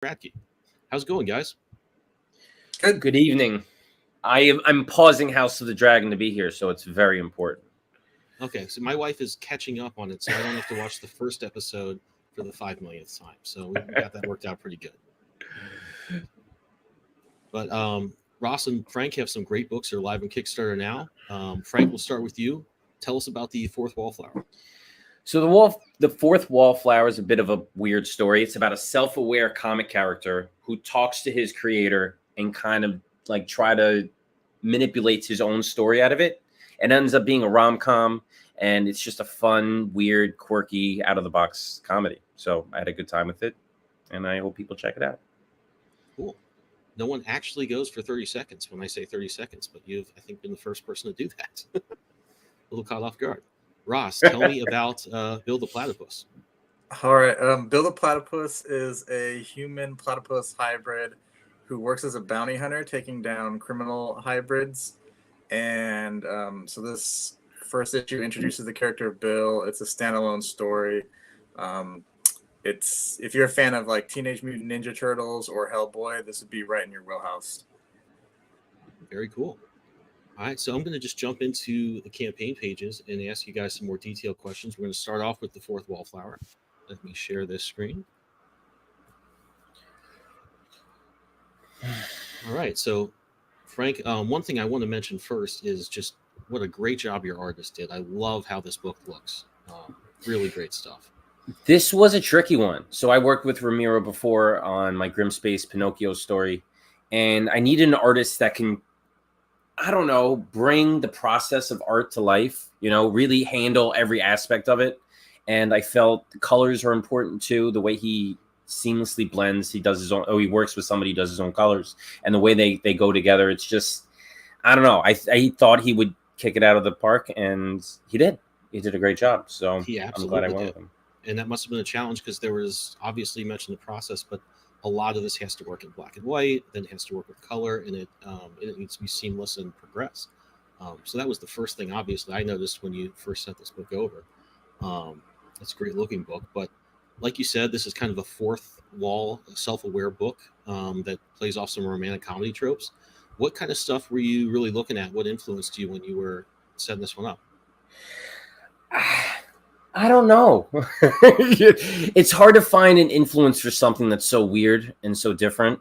Radke. How's it going, guys? Good. Good evening. I'm pausing House of the Dragon to be here, so it's very important. Okay, so my wife is catching up on it, so I don't have to watch the first episode for the 5 millionth time. So we got that worked out pretty good. But Ross and Frank have some great books. They're live on Kickstarter now. Frank, we'll start with you. Tell us about the Fourth Wallflower. So the fourth wallflower is a bit of a weird story. It's about a self-aware comic character who talks to his creator and kind of like try to manipulates his own story out of it. It ends up being a rom-com, and it's just a fun, weird, quirky, out-of-the-box comedy. So I had a good time with it, and I hope people check it out. Cool. No one actually goes for 30 seconds when I say 30 seconds, but you've, I think, been the first person to do that. A little caught off guard. Ross, tell me about Bill the Platypus. All right. Bill the Platypus is a human platypus hybrid who works as a bounty hunter, taking down criminal hybrids. And so this first issue introduces the character of Bill. It's a standalone story. It's if you're a fan of like Teenage Mutant Ninja Turtles or Hellboy, this would be right in your wheelhouse. Very cool. All right, so I'm going to just jump into the campaign pages and ask you guys some more detailed questions. We're going to start off with the Fourth Wallflower. Let me share this screen. All right, so Frank, one thing I want to mention first is just what a great job your artist did. I love how this book looks. Really great stuff. This was a tricky one. So I worked with Ramiro before on my Grim Space Pinocchio story, and I needed an artist that can, I don't know, bring the process of art to life, really handle every aspect of it. And I felt the colors are important too, the way he seamlessly blends. He does his own, he works with somebody who does his own colors, and the way they go together. It's just, I don't know. I thought he would kick it out of the park, and he did. He did a great job. So I'm glad I went with him. And that must have been a challenge because there was, obviously, you mentioned the process, but a lot of this has to work in black and white, then it has to work with color, and it needs to be seamless and progress. So that was the first thing, obviously, I noticed when you first sent this book over. It's a great looking book, but like you said, this is kind of a fourth wall, self-aware book that plays off some romantic comedy tropes. What kind of stuff were you really looking at? What influenced you when you were setting this one up? I don't know. It's hard to find an influence for something that's so weird and so different.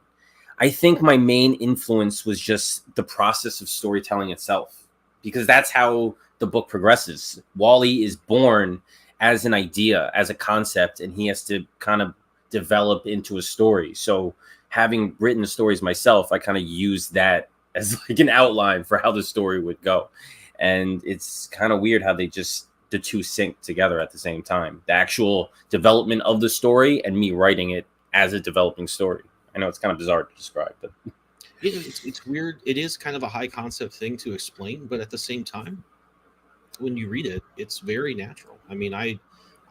I think my main influence was just the process of storytelling itself, because that's how the book progresses. Wally is born as an idea, as a concept, and he has to kind of develop into a story. So having written the stories myself, I kind of used that as like an outline for how the story would go. And it's kind of weird how the two sync together at the same time. The actual development of the story and me writing it as a developing story. I know it's kind of bizarre to describe, but it's weird. It is kind of a high concept thing to explain, but at the same time, when you read it, it's very natural. I mean, I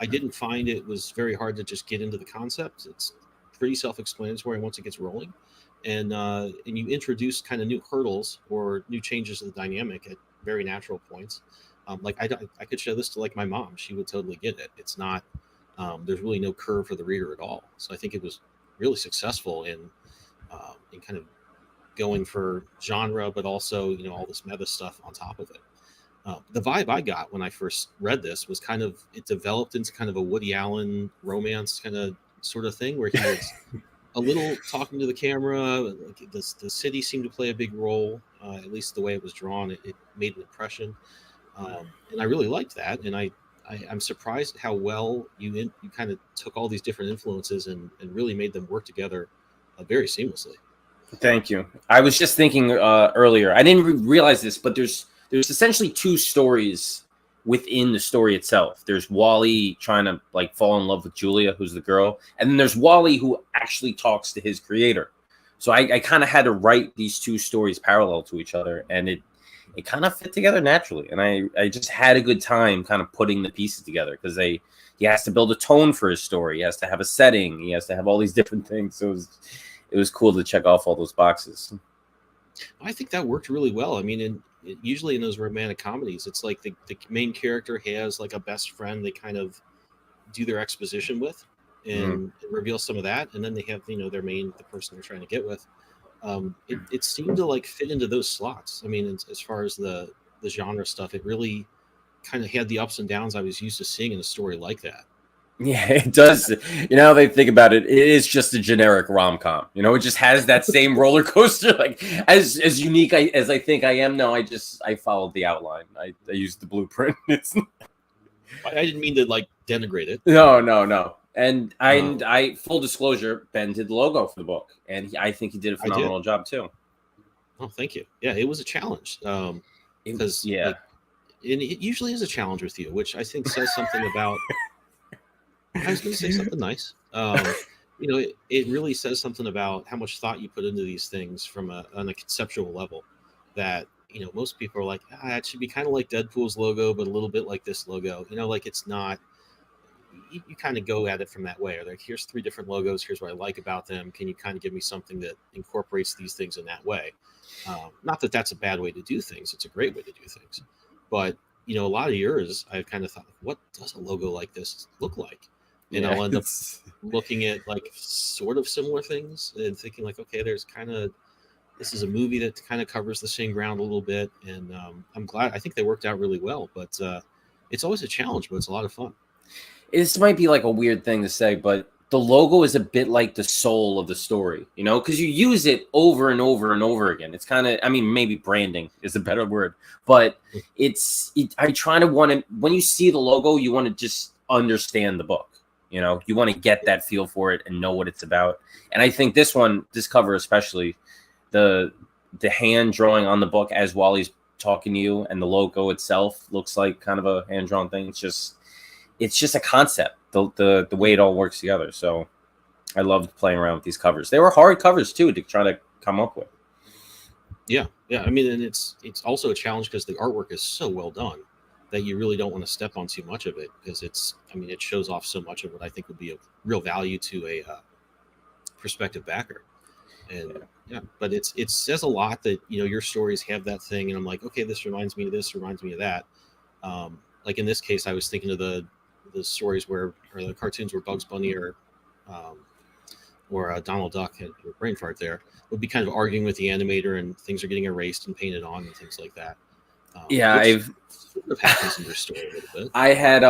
didn't find it was very hard to just get into the concept. It's pretty self-explanatory once it gets rolling, and you introduce kind of new hurdles or new changes to the dynamic at very natural points. Like I could show this to like my mom; she would totally get it. It's not there's really no curve for the reader at all. So I think it was really successful in kind of going for genre, but also all this meta stuff on top of it. The vibe I got when I first read this was kind of, it developed into kind of a Woody Allen romance kind of sort of thing where he was a little talking to the camera. Like the city seemed to play a big role, at least the way it was drawn. It made an impression. And I really liked that. And I'm surprised at how well you kind of took all these different influences and really made them work together very seamlessly. Thank you. I was just thinking earlier, I didn't realize this, but there's essentially two stories within the story itself. There's Wally trying to like fall in love with Julia, who's the girl. And then there's Wally who actually talks to his creator. So I kind of had to write these two stories parallel to each other, and it kind of fit together naturally. And I just had a good time kind of putting the pieces together, because he has to build a tone for his story. He has to have a setting. He has to have all these different things. So it was cool to check off all those boxes. I think that worked really well. I mean, usually in those romantic comedies, it's like the main character has like a best friend they kind of do their exposition with. and reveal some of that, and then they have their the person they're trying to get with. It seemed to like fit into those slots. I mean, as far as the genre stuff, it really kind of had the ups and downs I was used to seeing in a story like that. Yeah, it does. They think about it. It is just a generic rom-com. It just has that same roller coaster. Like as unique as I think I am. No, I followed the outline. I used the blueprint. It's I didn't mean to like denigrate it. No. And I full disclosure, Ben did the logo for the book, and I think he did a phenomenal job too. Oh, thank you. Yeah, it was a challenge. Because and it usually is a challenge with you, which I think says something about. I was going to say something nice. It really says something about how much thought you put into these things on a conceptual level. That most people are like, it should be kind of like Deadpool's logo, but a little bit like this logo. Like it's not. You kind of go at it from that way. Or like, here's 3 different logos. Here's what I like about them. Can you kind of give me something that incorporates these things in that way? Not that that's a bad way to do things. It's a great way to do things. But a lot of yours, I've kind of thought, what does a logo like this look like? And I'll end up looking at like sort of similar things and thinking like, okay, this is a movie that kind of covers the same ground a little bit. And I'm glad. I think they worked out really well. But it's always a challenge, but it's a lot of fun. This might be like a weird thing to say, but the logo is a bit like the soul of the story, because you use it over and over and over again. It's kind of, maybe branding is a better word, but I try to when you see the logo, you want to just understand the book. You want to get that feel for it and know what it's about. And I think this cover especially, the hand drawing on the book as Wally's talking to you, and the logo itself looks like kind of a hand drawn thing. It's just a concept, the way it all works together. So I loved playing around with these covers. They were hard covers too to try to come up with. Yeah. And it's also a challenge because the artwork is so well done that you really don't want to step on too much of it, because it shows off so much of what I think would be of real value to a prospective backer. And but it says a lot that your stories have that thing, and I'm like, okay, this reminds me of this, reminds me of that. Like in this case, I was thinking of the stories or the cartoons where Bugs Bunny or Donald Duck had a brain fart there would be kind of arguing with the animator, and things are getting erased and painted on and things like that. I've sort of happens in your story a little bit. I had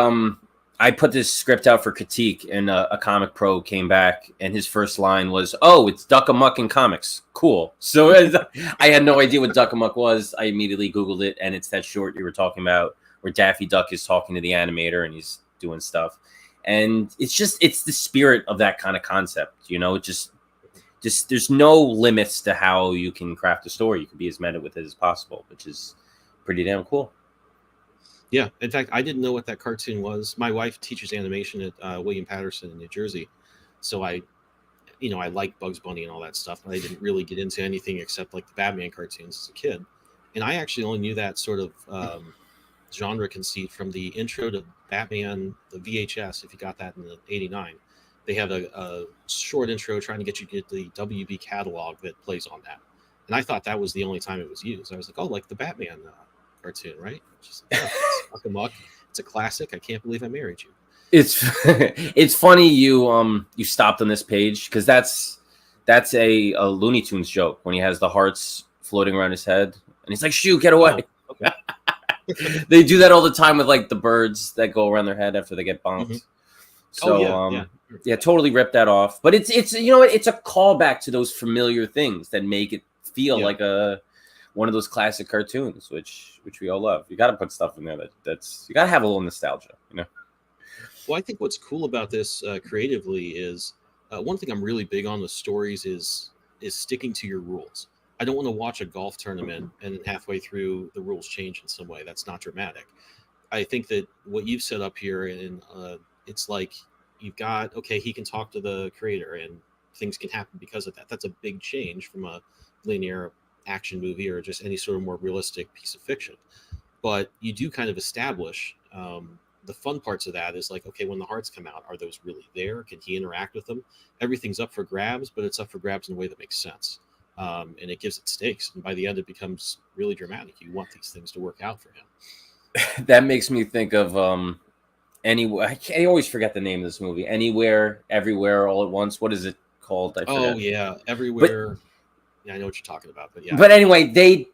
I put this script out for critique, and a comic pro came back, and his first line was, "Oh, it's Duck Amuck in comics. Cool." So I had no idea what Duck Amuck was. I immediately Googled it, and it's that short you were talking about where Daffy Duck is talking to the animator and he's doing stuff. And it's the spirit of that kind of concept, just there's no limits to how you can craft a story. You can be as meta with it as possible, which is pretty damn cool. Yeah. In fact, I didn't know what that cartoon was. My wife teaches animation at William Patterson in New Jersey. So I like Bugs Bunny and all that stuff, but I didn't really get into anything except like the Batman cartoons as a kid. And I actually only knew that sort of genre conceit from the intro to Batman, the VHS. If you got that in the '89, they have a short intro trying to get you to get the WB catalog that plays on that. And I thought that was the only time it was used. I was like, oh, like the Batman cartoon, right? Just like, it's it's a classic. I can't believe I married you. It's funny you stopped on this page, because that's a Looney Tunes joke when he has the hearts floating around his head and he's like, "Shoo, get away." Oh, okay. They do that all the time with like the birds that go around their head after they get bonked. Mm-hmm. So yeah, totally ripped that off. But it's it's a callback to those familiar things that make it feel like one of those classic cartoons, which we all love. You got to put stuff in there that's you got to have a little nostalgia, Well, I think what's cool about this creatively is one thing I'm really big on with stories is sticking to your rules. I don't want to watch a golf tournament and then halfway through the rules change in some way. That's not dramatic. I think that what you've set up here, and it's like you've got, okay, he can talk to the creator and things can happen because of that. That's a big change from a linear action movie or just any sort of more realistic piece of fiction. But you do kind of establish the fun parts of that is like, okay, when the hearts come out, are those really there? Can he interact with them? Everything's up for grabs, but it's up for grabs in a way that makes sense. And it gives it stakes. And by the end, it becomes really dramatic. You want these things to work out for him. That makes me think of Anywhere. I always forget the name of this movie. Anywhere, Everywhere, All at Once. What is it called? I Oh forget. yeah, But everywhere. Yeah, I know what you're talking about, but yeah, I but know what anyway,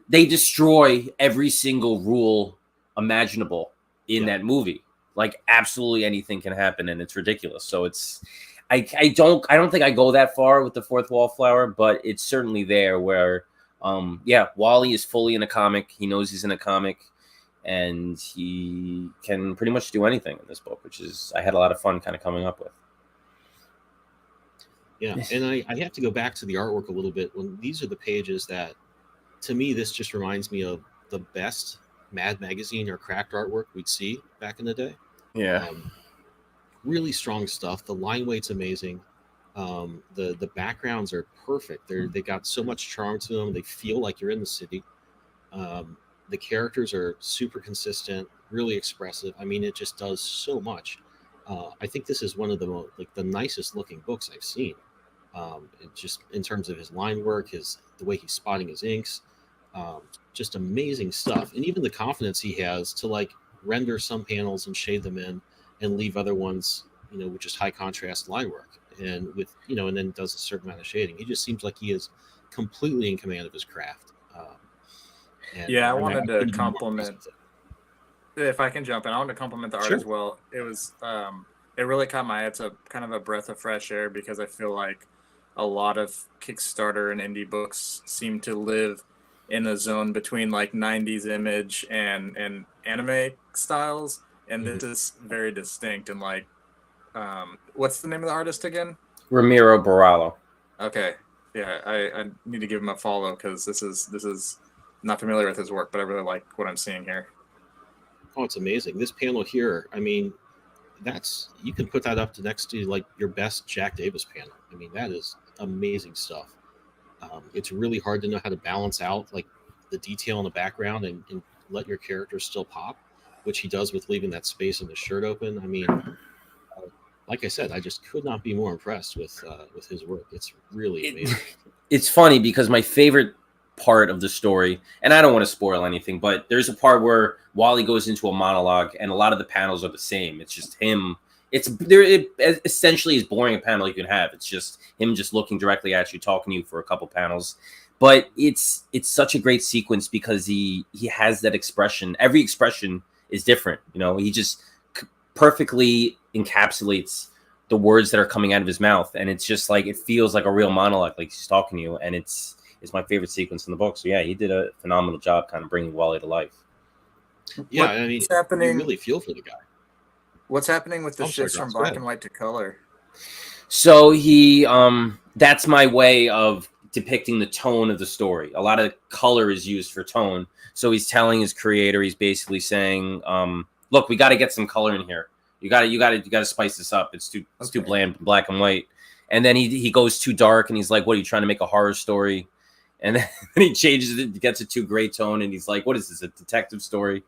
they destroy every single rule imaginable in yeah. that movie. Like absolutely anything can happen, and it's ridiculous. So it's I don't think I go that far with the fourth wall flower, but it's certainly there where yeah, Wally is fully in a comic. He knows he's in a comic, and he can pretty much do anything in this book, which is I had a lot of fun kind of coming up with. Yeah, and I have to go back to the artwork a little bit. When these are the pages that, to me, this just reminds me of the best Mad Magazine or cracked artwork we'd see back in the day. Yeah. Um, really strong stuff. The line weight's amazing. The backgrounds are perfect. They got so much charm to them. They feel like you're in the city. Um, the characters are super consistent, really expressive. I mean, it just does so much. I think this is one of the like the nicest looking books I've seen. It just in terms of his line work, his the way he's spotting his inks, um, just amazing stuff. And even the confidence he has to like render some panels and shade them in, and leave other ones, with just high contrast line work, and with and then does a certain amount of shading. He just seems like he is completely in command of his craft. And Yeah, I I wanted to couldn't be more impressed compliment, with it. if I can jump in, I want to compliment the art Sure. as well. It was it really caught my eye. It's a kind of a breath of fresh air because I feel like a lot of Kickstarter and indie books seem to live in a zone between like 90s image and anime styles, and Mhm. this is very distinct. And like what's the name of the artist again? Ramiro Borallo. Okay. Yeah, I need to give him a follow because this is not familiar with his work, but I really like what I'm seeing here. Oh, it's amazing. This panel here, I mean, that's you can put that up to next to like your best Jack Davis panel. I mean, that is amazing stuff. It's really hard to know how to balance out like the detail in the background and let your character still pop, which he does with leaving that space in the shirt open. I mean, like I said, I just could not be more impressed with his work. It's really amazing. It's funny because my favorite part of the story, and I don't want to spoil anything, but there's a part where Wally goes into a monologue, and a lot of the panels are the same. It's just him. It's there. It essentially as boring a panel you can have. It's just him just looking directly at you, talking to you for a couple panels. But it's such a great sequence because he has that expression. Every expression is different. He just perfectly encapsulates the words that are coming out of his mouth, and it's just like it feels like a real monologue, like he's talking to you, and it's my favorite sequence in the book. So yeah, he did a phenomenal job kind of bringing Wally to life. Yeah, I mean, What's you happening? really feel for the guy. What's happening with the Oh, I'm sorry, shifts from Gross. Go black ahead. and white to color? So he that's my way of depicting the tone of the story. A lot of color is used for tone. So he's telling his creator, he's basically saying, look, we got to get some color in here. You got to spice this up. It's too Okay. bland, black and white. And then he goes too dark, and he's like, what are you trying to make a horror story? And then he changes it, gets it to gray tone, and he's like, what is this, a detective story?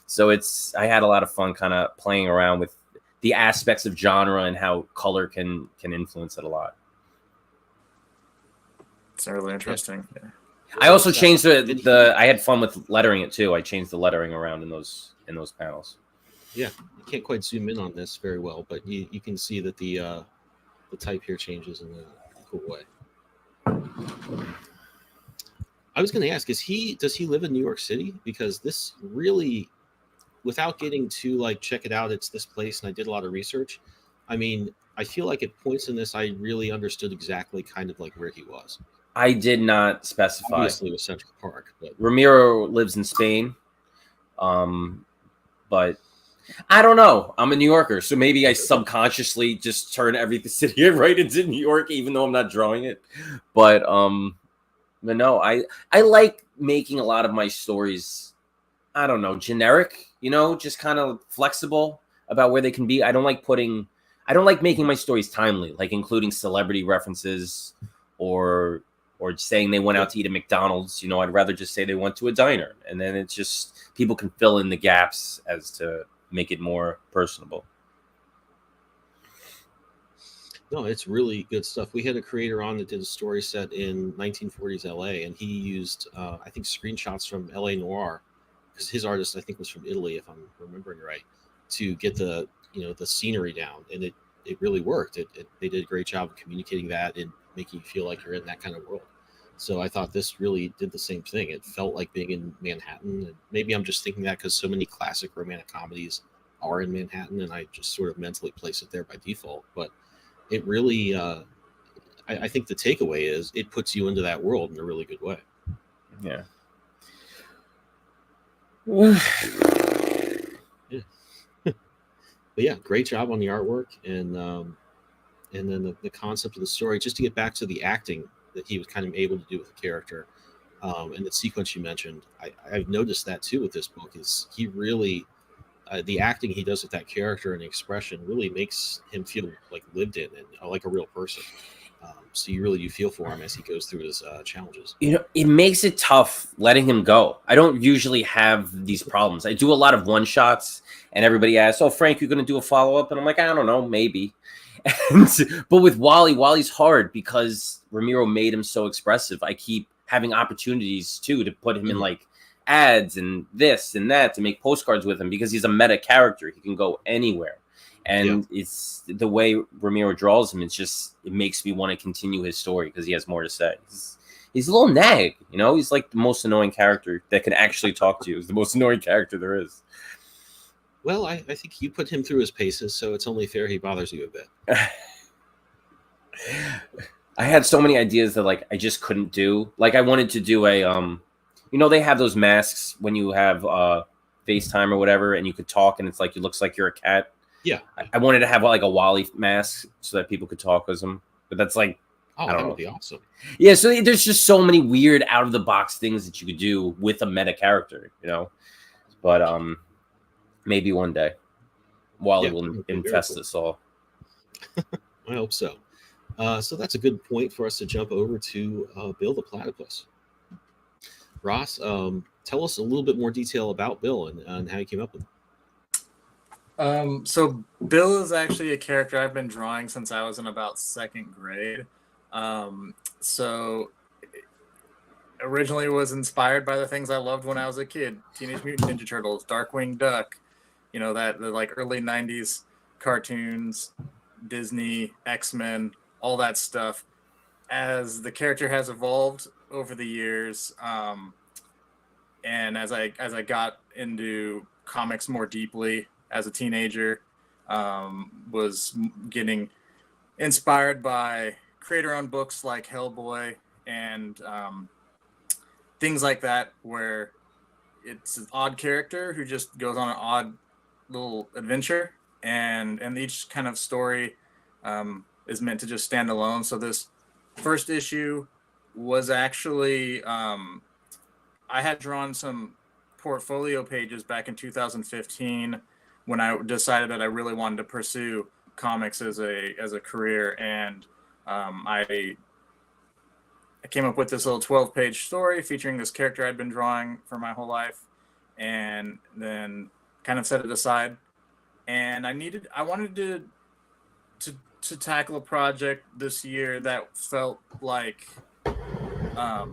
So I had a lot of fun kind of playing around with the aspects of genre and how color can influence it a lot. It's really Yeah, interesting. Yeah. I well also said. changed And he, I had fun with lettering it too. I changed the lettering around in those panels. yeah, you can't quite zoom in on this very well, but you can see that the type here changes in a cool way. I was going to ask, does he live in New York City? Because this really, without getting to like check it out, it's this place, and I did a lot of research. I mean, I feel like at points in this, I really understood exactly kind of like where he was. I did not specify. Obviously, it was Central Park, but Ramiro lives in Spain, but I don't know. I'm a New Yorker, so maybe I subconsciously just turn every city right into New York, even though I'm not drawing it. But no, I like making a lot of my stories, I don't know, generic, just kind of flexible about where they can be. I don't like making my stories timely, like including celebrity references or saying they went yeah, out to eat at McDonald's. I'd rather just say they went to a diner, and then it's just people can fill in the gaps as to make it more personable. no, it's really good stuff. We had a creator on that did a story set in 1940s LA, and he used, I think, screenshots from LA Noir, because his artist, I think, was from Italy, if I'm remembering right, to get the the scenery down, and it really worked. They did a great job of communicating that and making you feel like you're in that kind of world. So I thought this really did the same thing. It felt like being in Manhattan. And maybe I'm just thinking that because so many classic romantic comedies are in Manhattan, and I just sort of mentally place it there by default. But it really, I think the takeaway is it puts you into that world in a really good way. Yeah. Yeah. But yeah, great job on the artwork, and then the concept of the story. Just to get back to the acting that he was kind of able to do with the character, and the sequence you mentioned, I've noticed that too with this book. Is he really the acting he does with that character and the expression really makes him feel like lived in and like a real person. So you really do feel for him as he goes through his challenges. It makes it tough letting him go. I don't usually have these problems. I do a lot of one shots, and everybody asks, "Oh, Frank, you're going to do a follow up?" And I'm like, I don't know, maybe. But with Wally's hard because Ramiro made him so expressive. I keep having opportunities too to put him in like ads and this and that to make postcards with him because he's a meta character. He can go anywhere. And it's the way Ramiro draws him. It makes me want to continue his story because he has more to say. He's a little nag, He's like the most annoying character that can actually talk to you. He's the most annoying character there is. Well, I think you put him through his paces, so it's only fair he bothers you a bit. I had so many ideas that like I just couldn't do. Like I wanted to do a they have those masks when you have FaceTime or whatever, and you could talk, and it's like it looks like you're a cat. Yeah, I wanted to have like a Wally mask so that people could talk with him, but that's like that would be awesome. Yeah, so there's just so many weird out of the box things that you could do with a meta character, But maybe one day Wally will infest us all. I hope so. So that's a good point for us to jump over to Bill the Platypus. Ross, tell us a little bit more detail about Bill and how you came up with him. So Bill is actually a character I've been drawing since I was in about second grade. So originally was inspired by the things I loved when I was a kid: Teenage Mutant Ninja Turtles, Darkwing Duck, the like early 90s cartoons, Disney, X-Men, all that stuff. As the character has evolved over the years, and as I got into comics more deeply as a teenager, was getting inspired by creator-owned books like Hellboy and things like that, where it's an odd character who just goes on an odd little adventure, and each kind of story is meant to just stand alone. So this first issue was actually I had drawn some portfolio pages back in 2015 when I decided that I really wanted to pursue comics as a career, and I came up with this little 12-page story featuring this character I'd been drawing for my whole life, and then kind of set it aside. And I wanted to tackle a project this year that felt like a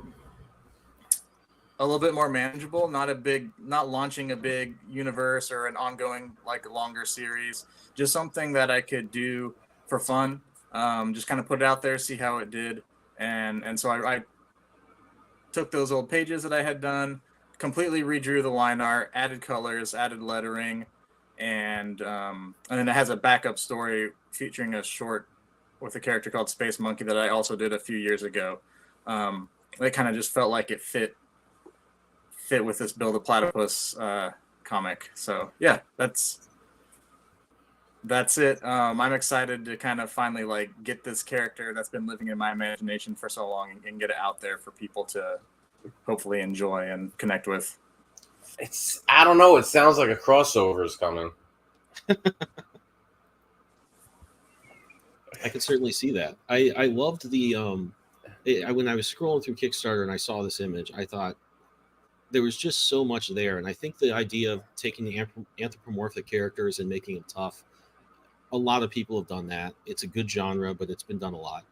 little bit more manageable, not launching a big universe or an ongoing, like, longer series, just something that I could do for fun, just kind of put it out there, see how it did. And so I took those old pages that I had done, completely redrew the line art, added colors, added lettering, and then it has a backup story featuring a short with a character called Space Monkey that I also did a few years ago. It kind of just felt like it fit with this Bill the Platypus comic. So yeah, that's it. I'm excited to kind of finally like get this character that's been living in my imagination for so long and get it out there for people to hopefully enjoy and connect with. I don't know. It sounds like a crossover is coming. I can certainly see that. I loved the when I was scrolling through Kickstarter and I saw this image, I thought there was just so much there. And I think the idea of taking the anthropomorphic characters and making them tough, a lot of people have done that. It's a good genre, but it's been done a lot.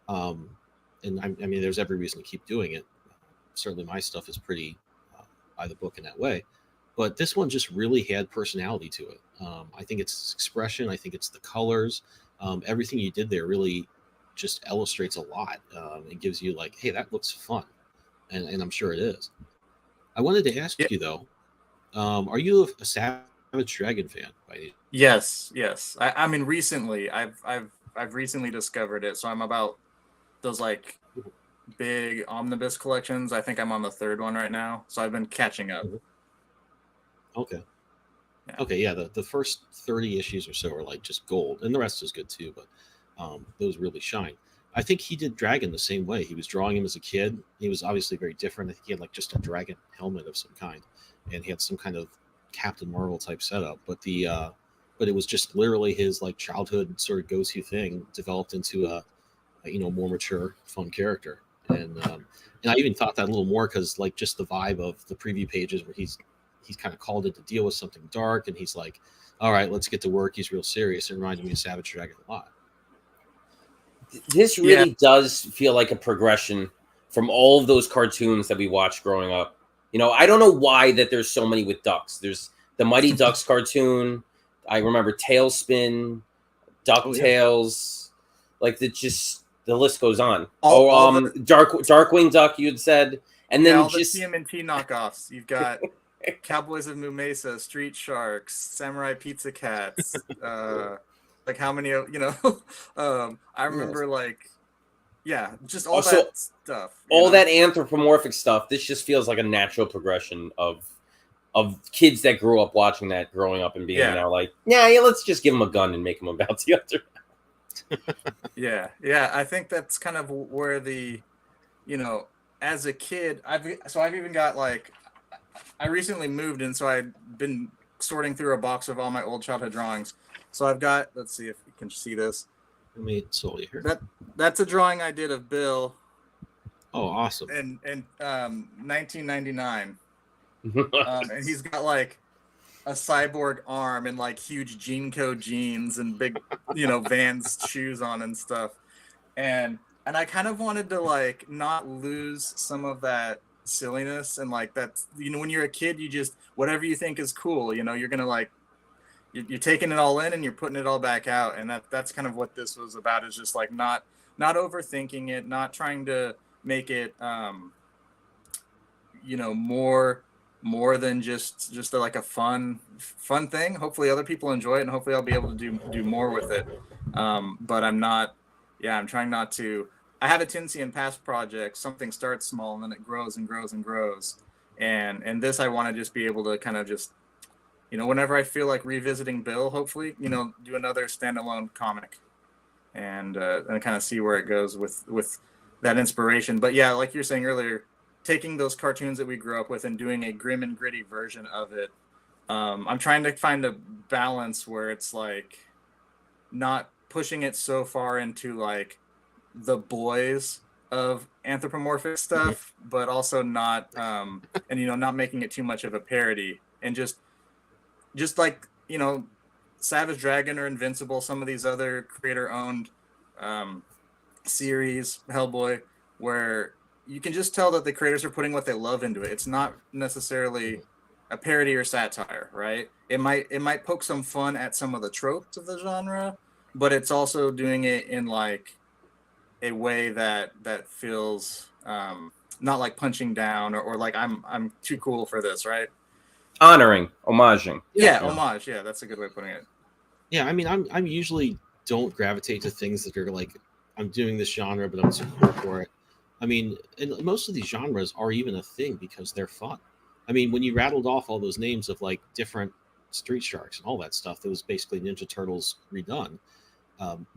And I mean, there's every reason to keep doing it. Certainly my stuff is pretty by the book in that way. but this one just really had personality to it. I think it's expression. I think it's the colors. Everything you did there really just illustrates a lot. It gives you like, hey, that looks fun, and I'm sure it is. I wanted to ask Yeah. you though, are you a Savage Dragon fan by any? Yes, yes. I mean, recently, I've recently discovered it, so I'm about those like big omnibus collections. I think I'm on the third one right now, so I've been catching up. Okay. Yeah. Okay, yeah, the first 30 issues or so are like just gold, and the rest is good too, but those really shine. I think he did Dragon the same way. He was drawing him as a kid. He was obviously very different. I think he had like just a dragon helmet of some kind, and he had some kind of Captain Marvel type setup. But it was just literally his like childhood sort of go-to thing developed into a more mature, fun character. And I even thought that a little more because like just the vibe of the preview pages where he's kind of called in to deal with something dark, and he's like, all right, let's get to work. He's real serious. It reminded me of Savage Dragon a lot. This really does feel like a progression from all of those cartoons that we watched growing up. I don't know why that there's so many with ducks. There's the Mighty Ducks cartoon. I remember Tailspin, DuckTales. Like the list goes on. Darkwing Duck, you'd said, and then all just the TMNT knockoffs. You've got Cowboys of Moo Mesa, Street Sharks, Samurai Pizza Cats. Like how many? I remember just all Also, that stuff. All that anthropomorphic stuff. This just feels like a natural progression of kids that grew up watching that, growing up and being now like, yeah, let's just give them a gun and make them a bounty hunter. Yeah. I think that's kind of where as a kid, I've even got like, I recently moved, and so I've been sorting through a box of all my old childhood drawings. So I've got, let's see if you can see this. Let me slowly here. That's a drawing I did of Bill. Oh, awesome! In 1999, and he's got like a cyborg arm and like huge Jeanco jeans and big, Vans shoes on and stuff. And I kind of wanted to like not lose some of that silliness, and like that's, when you're a kid, you just, whatever you think is cool, you're gonna like, you're taking it all in and you're putting it all back out. And that's kind of what this was about, is just like not overthinking it, not trying to make it more than just like a fun thing. Hopefully other people enjoy it, and hopefully I'll be able to do more with it. But I'm trying not to. I have a tendency in past projects, something starts small and then it grows and grows and grows. And this, I want to just be able to kind of just, whenever I feel like revisiting Bill, hopefully, do another standalone comic and kind of see where it goes with that inspiration. But yeah, like you're saying earlier, taking those cartoons that we grew up with and doing a grim and gritty version of it. I'm trying to find a balance where it's like not pushing it so far into like the boys of anthropomorphic stuff, but also not not making it too much of a parody, and just like Savage Dragon or Invincible, some of these other creator owned series, Hellboy, where you can just tell that the creators are putting what they love into it. It's not necessarily a parody or satire, right? It might poke some fun at some of the tropes of the genre, but it's also doing it in like a way that feels not like punching down or like I'm too cool for this, right? Honoring, homaging. Yeah, homage. Yeah, that's a good way of putting it. Yeah, I mean, I'm usually don't gravitate to things that are like, I'm doing this genre, but I'm super cool for it. I mean, and most of these genres are even a thing because they're fun. I mean, when you rattled off all those names of like different Street Sharks and all that stuff, that was basically Ninja Turtles redone.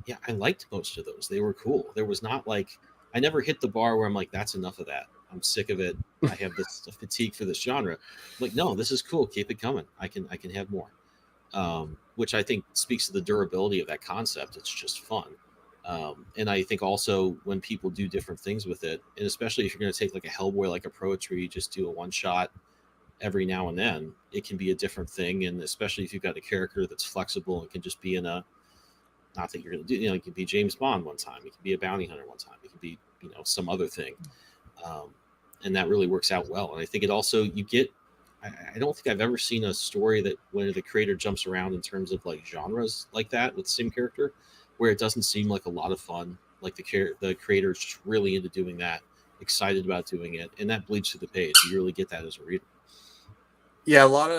Yeah, I liked most of those. They were cool. There was not like, I never hit the bar where I'm like, that's enough of that. I'm sick of it. I have this fatigue for this genre. I'm like, no, this is cool. Keep it coming. I can have more. Which I think speaks to the durability of that concept. It's just fun. And I think also when people do different things with it, and especially if you're going to take like a Hellboy-like approach where you just do a one shot every now and then, it can be a different thing. And especially if you've got a character that's flexible and can just be in a, not that you're going to do, it could be James Bond one time, it could be a bounty hunter one time, it could be, some other thing. And that really works out well. And I think it also, I don't think I've ever seen a story that when the creator jumps around in terms of like genres like that with the same character, where it doesn't seem like a lot of fun. Like the creator's just really into doing that, excited about doing it, and that bleeds through the page. You really get that as a reader. Yeah, a lot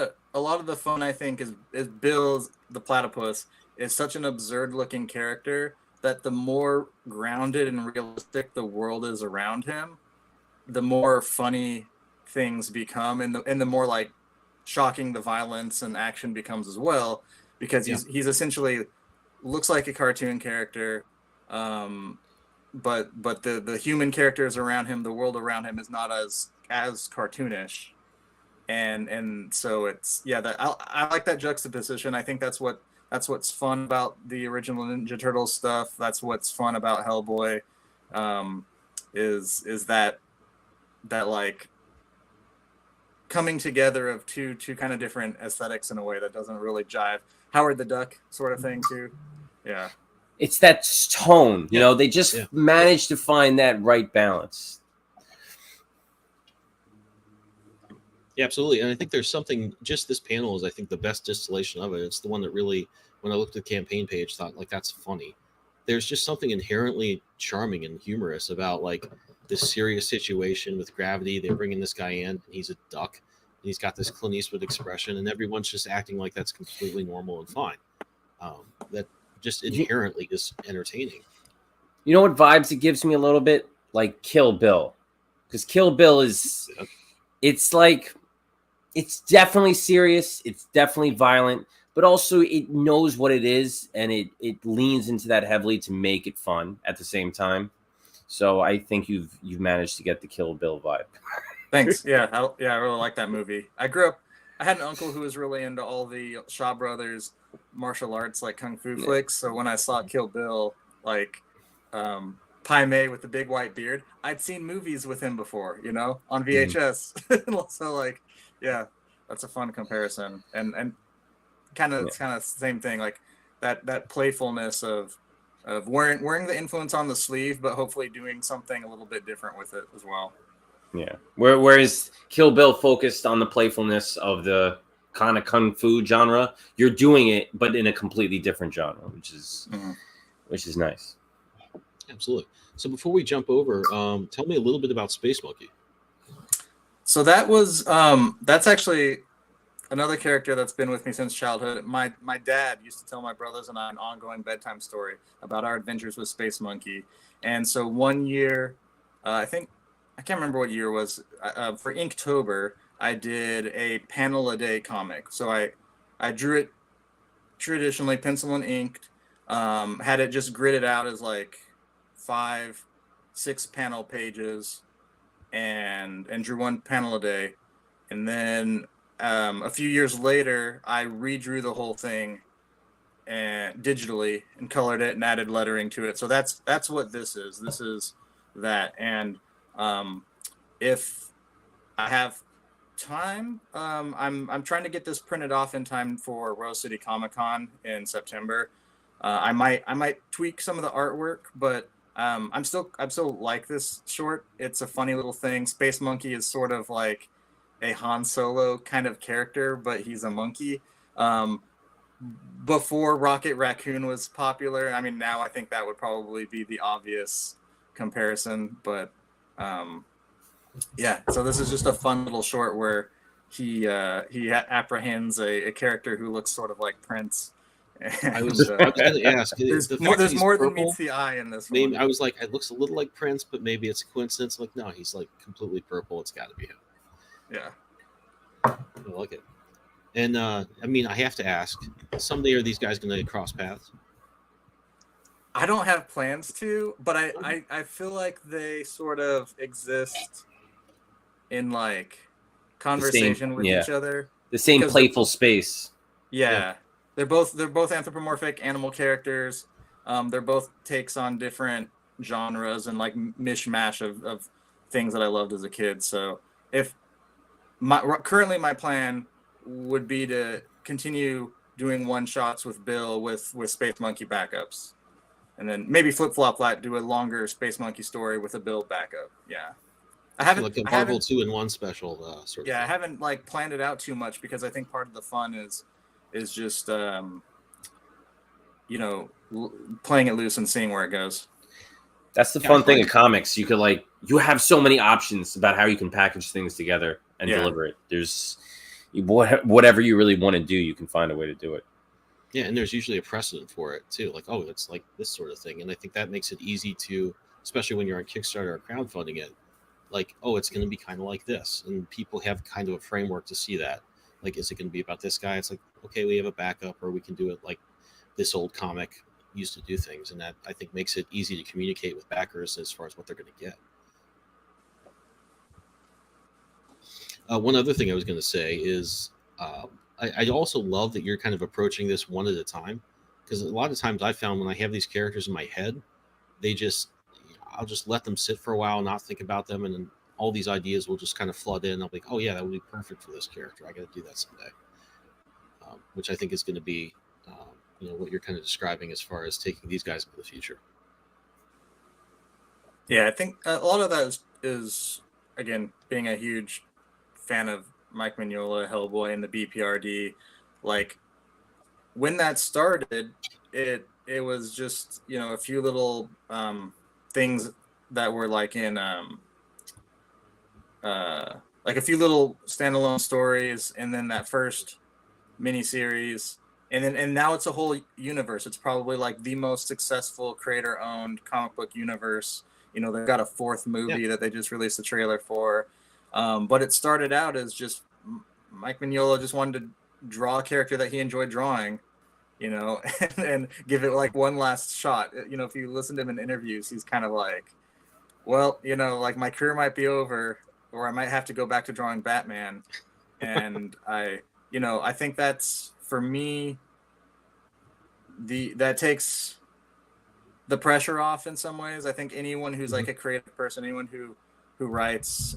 of the fun I think is Bill's the platypus is such an absurd looking character that the more grounded and realistic the world is around him, the more funny things become, and the more like shocking the violence and action becomes as well, because he's essentially looks like a cartoon character, um, but the human characters around him, the world around him is not as cartoonish, and so it's that I like that juxtaposition. I think that's what's fun about the original Ninja Turtles stuff. That's what's fun about Hellboy, is that like coming together of two kind of different aesthetics in a way that doesn't really jive. Howard the Duck sort of thing too. Yeah. It's that tone, you know, they just managed to find that right balance. Yeah, absolutely. And I think there's something, just this panel is, I think, the best distillation of it. It's the one that really, when I looked at the campaign page, thought, like, that's funny. There's just something inherently charming and humorous about, like, this serious situation with gravity. They bring in this guy in, and he's a duck, and he's got this Clint Eastwood expression, and everyone's just acting like that's completely normal and fine. That just inherently is entertaining. You know what vibes it gives me a little bit? Like Kill Bill. Because Kill Bill is, it's like, it's definitely serious. It's definitely violent, but also it knows what it is, and it leans into that heavily to make it fun at the same time. So I think you've managed to get the Kill Bill vibe. Thanks. Yeah, I really like that movie. I had an uncle who was really into all the Shaw Brothers martial arts, like kung fu flicks. So when I saw Kill Bill, like Pai Mei with the big white beard, I'd seen movies with him before, you know, on VHS. So like, yeah, that's a fun comparison, and kind of same thing, like that playfulness of wearing the influence on the sleeve, but hopefully doing something a little bit different with it as well. Yeah. Whereas Kill Bill focused on the playfulness of the kind of kung fu genre, you're doing it, but in a completely different genre, which is nice. Absolutely. So before we jump over, tell me a little bit about Space Monkey. So that was that's actually another character that's been with me since childhood. My dad used to tell my brothers and I an ongoing bedtime story about our adventures with Space Monkey. And so one year, I can't remember what year it was, for Inktober, I did a panel a day comic. So I drew it traditionally, pencil and inked, had it just gridded out as like 5-6 panel pages, and drew one panel a day. And then a few years later, I redrew the whole thing and digitally and colored it and added lettering to it. So that's what this is. This is that. And if I have time, I'm trying to get this printed off in time for Rose City Comic Con in September. I might tweak some of the artwork, but I'm still like this short. It's a funny little thing. Space Monkey is sort of like a Han Solo kind of character, but he's a monkey. Before Rocket Raccoon was popular, I mean, now I think that would probably be the obvious comparison, but yeah. So this is just a fun little short where he apprehends a character who looks sort of like Prince. I was going to ask. There's more than meets the eye in this one. I was like, it looks a little like Prince, but maybe it's a coincidence. Like, no, he's like completely purple. It's got to be him. Yeah. I like it. And I mean, I have to ask, someday are these guys going to cross paths? I don't have plans to, but I feel like they sort of exist in like conversation with each other. The same playful space. Yeah. They're both anthropomorphic animal characters. They're both takes on different genres and like mishmash of things that I loved as a kid. So if currently my plan would be to continue doing one shots with Bill with Space Monkey backups, and then maybe flip flop that, do a longer Space Monkey story with a Bill backup. Yeah. I haven't, like a I Marvel haven't, 2-in-1 special sort of yeah, I thing. haven't like planned it out too much because I think part of the fun is just you know, playing it loose and seeing where it goes. That's the Yeah, I fun thing find of comics. You could like you have so many options about how you can package things together and Yeah. deliver it. There's whatever you really want to do, you can find a way to do it. yeah, and there's usually a precedent for it too. Like, oh, it's like this sort of thing, and I think that makes it easy to, especially when you're on Kickstarter or crowdfunding it. Like, oh, it's going to be kind of like this, and people have kind of a framework to see that. Like, is it going to be about this guy? It's like, okay, we have a backup, or we can do it like this old comic used to do things, and that I think makes it easy to communicate with backers as far as what they're going to get. One other thing I was going to say is I also love that you're kind of approaching this one at a time, because a lot of times I found when I have these characters in my head, they just I'll just let them sit for a while, not think about them, and then all these ideas will just kind of flood in. I'll be like, oh yeah, that would be perfect for this character. I got to do that someday, which I think is going to be what you're kind of describing as far as taking these guys into the future. Yeah, I think a lot of that is again being a huge fan of Mike Mignola, Hellboy, and the BPRD. Like when that started, it was just a few little things that were like in like a few little standalone stories, and then that first miniseries, and now it's a whole universe. It's probably like the most successful creator-owned comic book universe. They've got a fourth movie that they just released a trailer for, but it started out as just Mike Mignola just wanted to draw a character that he enjoyed drawing, and give it like one last shot. If you listen to him in interviews, he's kind of like, well, like my career might be over, or I might have to go back to drawing Batman. And I think that's, for me, that takes the pressure off in some ways. I think anyone who's like a creative person, anyone who writes,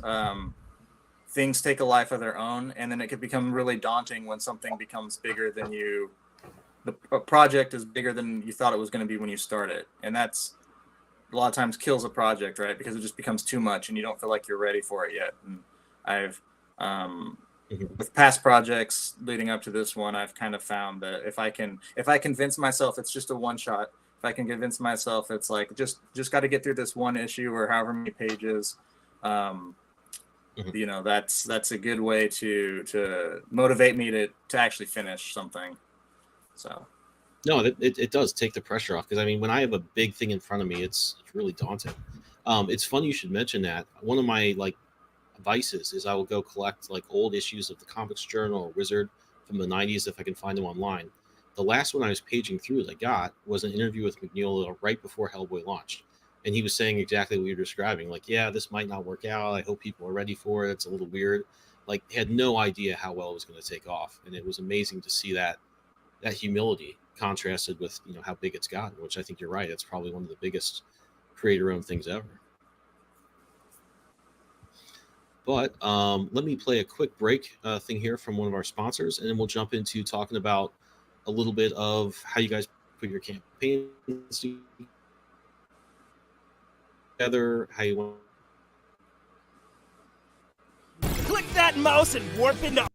things take a life of their own, and then it could become really daunting when something becomes bigger than you. The project is bigger than you thought it was going to be when you start it, and that's a lot of times kills a project, right? Because it just becomes too much, and you don't feel like you're ready for it yet. And I've with past projects leading up to this one, I've kind of found that if I convince myself it's just a one shot, if I can convince myself it's like just got to get through this one issue or however many pages, that's a good way to motivate me to actually finish something. So no, it does take the pressure off, because I mean, when I have a big thing in front of me, it's really daunting. It's funny you should mention that. One of my vices is I will go collect like old issues of the Comics Journal or Wizard from the 90s if I can find them online. The last one I was paging through that I got was an interview with Mignola right before Hellboy launched, and he was saying exactly what you're describing. Like, yeah, this might not work out. I hope people are ready for it. It's a little weird. Like, had no idea how well it was going to take off, and it was amazing to see that humility contrasted with how big it's gotten, which I think you're right. It's probably one of the biggest creator-owned things ever. But let me play a quick break thing here from one of our sponsors, and then we'll jump into talking about a little bit of how you guys put your campaigns together, how you want. Click that mouse and warp into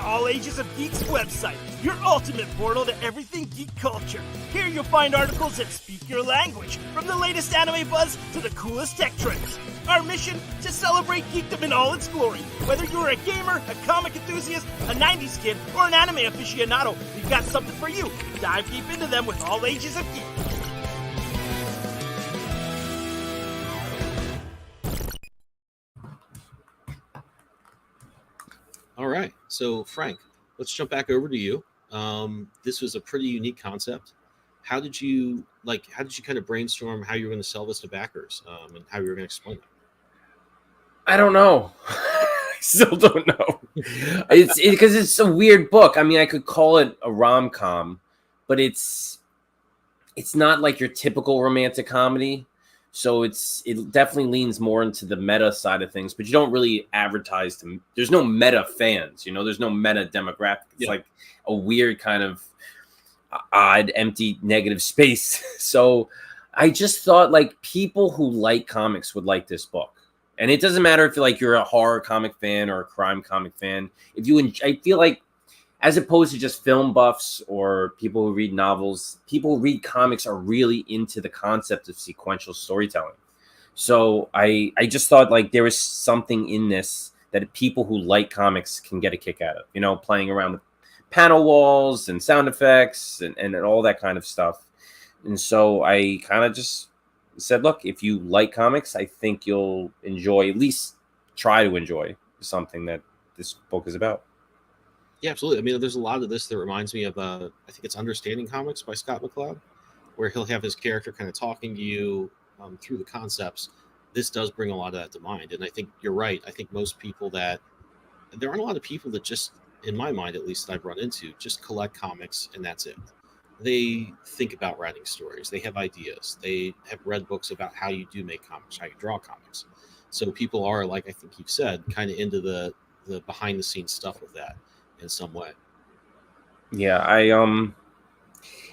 All Ages of Geek's website, your ultimate portal to everything geek culture. Here you'll find articles that speak your language, from the latest anime buzz to the coolest tech trends. Our mission? To celebrate geekdom in all its glory. Whether you're a gamer, a comic enthusiast, a 90s kid, or an anime aficionado, we've got something for you. Dive deep into them with All Ages of Geek. All right, so Frank, let's jump back over to you. This was a pretty unique concept. How did you kind of brainstorm how you were going to sell this to backers, and how you were going to explain it? I don't know. I still don't know. It's because it's a weird book. I mean, I could call it a rom-com, but it's not like your typical romantic comedy. So it definitely leans more into the meta side of things, but you don't really advertise to. There's no meta fans, there's no meta demographic. It's like a weird kind of odd, empty, negative space. So I just thought like people who like comics would like this book. And it doesn't matter if you're a horror comic fan or a crime comic fan. If you I feel like as opposed to just film buffs or people who read novels, people who read comics are really into the concept of sequential storytelling. So I just thought like there was something in this that people who like comics can get a kick out of, playing around with panel walls and sound effects and all that kind of stuff. And so I kind of just said, look, if you like comics, I think you'll enjoy, at least try to enjoy something that this book is about. Yeah, absolutely. I mean, there's a lot of this that reminds me of, I think it's Understanding Comics by Scott McCloud, where he'll have his character kind of talking to you through the concepts. This does bring a lot of that to mind. And I think you're right. I think most people there aren't a lot of people that just, in my mind at least, that I've run into, just collect comics and that's it. They think about writing stories. They have ideas. They have read books about how you do make comics, how you draw comics. So people are, like I think you've said, kind of into the behind the scenes stuff with that in some way. Yeah,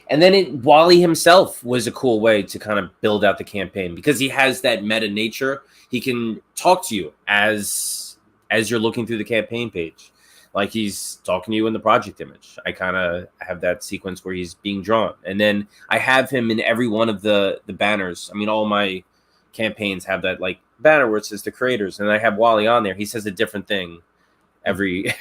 and then Wally himself was a cool way to kind of build out the campaign because he has that meta nature. He can talk to you as you're looking through the campaign page. Like he's talking to you in the project image. I kind of have that sequence where he's being drawn. And then I have him in every one of the banners. I mean, all my campaigns have that like banner where it says the creators. And I have Wally on there. He says a different thing every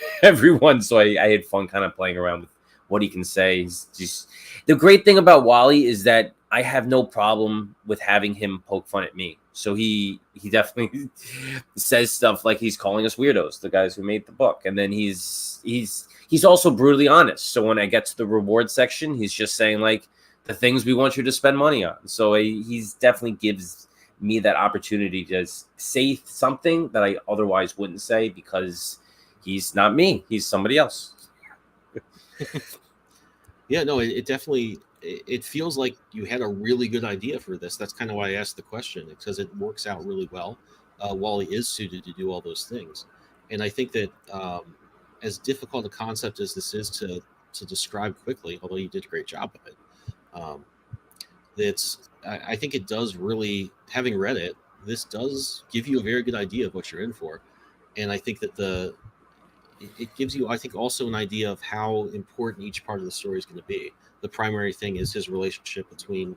one. So I had fun kind of playing around with what he can say. He's just, the great thing about Wally is that I have no problem with having him poke fun at me. So he definitely says stuff like he's calling us weirdos, the guys who made the book. And then he's also brutally honest. So when I get to the reward section, he's just saying like the things we want you to spend money on. So he's definitely gives me that opportunity to say something that I otherwise wouldn't say because he's not me. He's somebody else. Yeah, no, it definitely, it feels like you had a really good idea for this. That's kind of why I asked the question, because it works out really well. Wally is suited to do all those things. And I think that as difficult a concept as this is to describe quickly, although you did a great job of it, I think it does really, having read it, this does give you a very good idea of what you're in for. And I think that it gives you, I think, also an idea of how important each part of the story is going to be. The primary thing is his relationship between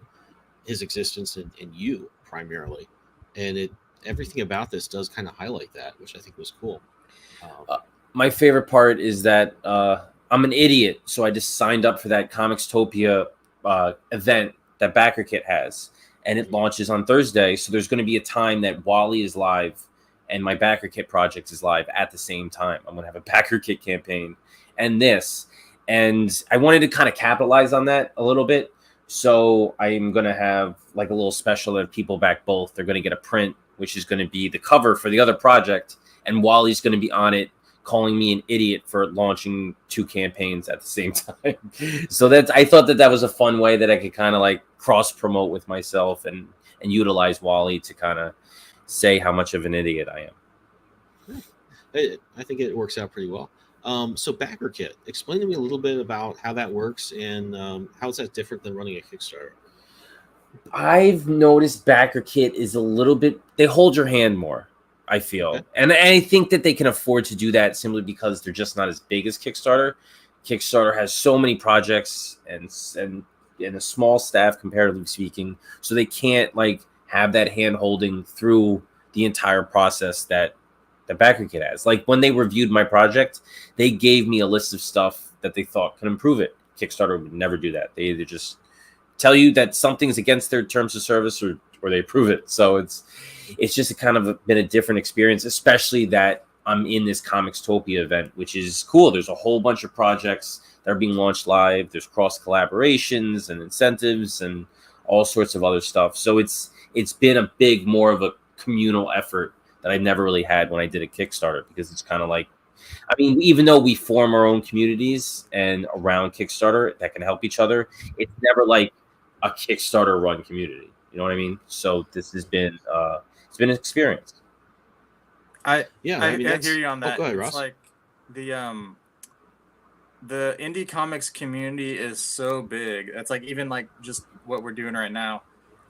his existence and you primarily. And everything about this does kind of highlight that, which I think was cool. My favorite part is that I'm an idiot. So I just signed up for that Comicstopia event that Backer Kit has. And it launches on Thursday. So there's going to be a time that Wally is live and my Backer Kit project is live at the same time. I'm going to have a Backer Kit campaign and this. And I wanted to kind of capitalize on that a little bit. So I'm going to have like a little special that people back both. They're going to get a print, which is going to be the cover for the other project. And Wally's going to be on it, calling me an idiot for launching 2 campaigns at the same time. So I thought that was a fun way that I could kind of like cross promote with myself and utilize Wally to kind of say how much of an idiot I am. I think it works out pretty well. So Backer Kit, explain to me a little bit about how that works and how is that different than running a Kickstarter? I've noticed Backer Kit is a little bit, they hold your hand more, I feel. Okay. And I think that they can afford to do that simply because they're just not as big as Kickstarter. Kickstarter has so many projects and a small staff, comparatively speaking, so they can't like have that hand holding through the entire process that the Backer Kit has. Like when they reviewed my project, they gave me a list of stuff that they thought could improve it. Kickstarter would never do that. They either just tell you that something's against their terms of service or they approve it. So it's just been a different experience, especially that I'm in this Comicstopia event, which is cool. There's a whole bunch of projects that are being launched live. There's cross collaborations and incentives and all sorts of other stuff. So it's been a big, more of a communal effort that I never really had when I did a Kickstarter, because it's kind of like, I mean, even though we form our own communities and around Kickstarter that can help each other, it's never like a Kickstarter run community. You know what I mean? So this has been, it's been an experience. I hear you on that. Go ahead, it's Ross. Like the indie comics community is so big. It's like even like just what we're doing right now.